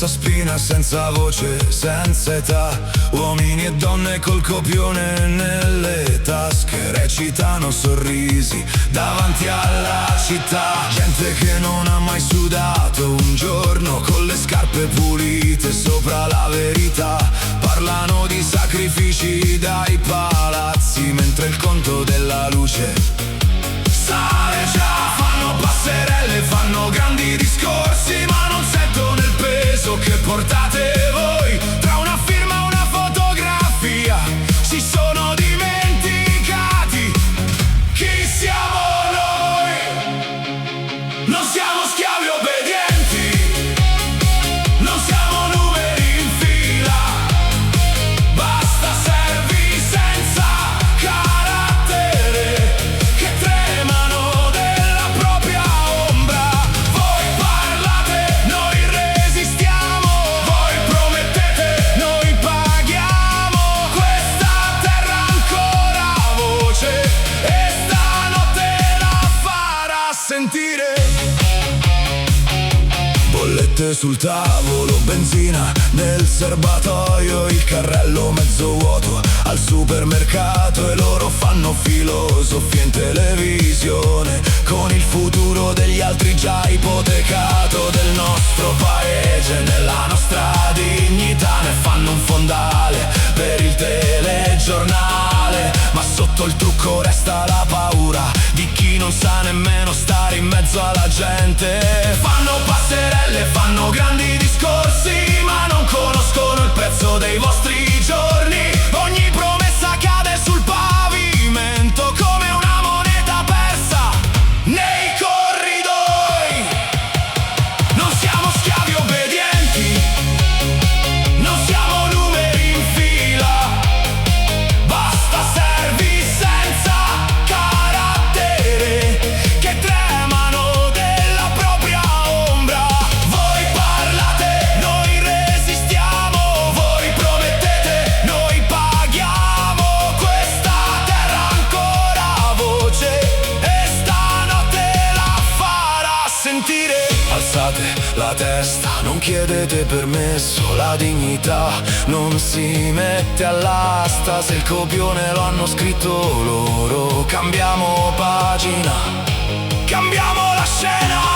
senza spina, senza voce, senza età. Uomini e donne col copione nelle tasche, recitano sorrisi davanti alla città. Gente che non ha mai sudato un giorno, con le scarpe pulite sopra la verità. Parlano di sacrifici dai palazzi, mentre il conto della luce sale già. Fanno passerelle, fanno grandi discorsi, ma non sentono il peso che portate voi. Tra una firma e una fotografia si sono dimenticati chi siamo noi. Non siamo schiavi obbedienti, non siamo numeri in fila. Basta servi senza carattere, che tremano della propria ombra. Voi parlate, noi resistiamo. Voi promettete, noi paghiamo. Questa terra ancora ha voce e stanotte la farà sentire. Bollette sul tavolo, benzina nel serbatoio, il carrello mezzo vuoto al supermercato, e loro fanno filosofia in televisione, con il futuro degli altri già ipotecato. Del nostro paese, nella nostra dignità, ne fanno un fondale per il telegiornale. Ma sotto il trucco resta la paura di chi non sa nemmeno stare in mezzo alla gente. Fanno passerelle, fanno grandi discorsi, ma non conoscono il prezzo dei vostri giorni. Ogni promessa cade sul pavimento come una moneta persa nei corridoi. Non siamo schiavi obbedienti, non siamo numeri in fila. Basta servi senza carattere, che tremano della propria ombra. Voi parlate, noi resistiamo. Voi promettete, noi paghiamo. Questa terra ancora ha voce e stanotte la farà sentire. Alzate la testa, non chiedete permesso, la dignità non si mette all'asta. Se il copione lo hanno scritto loro, cambiamo pagina, cambiamo la scena.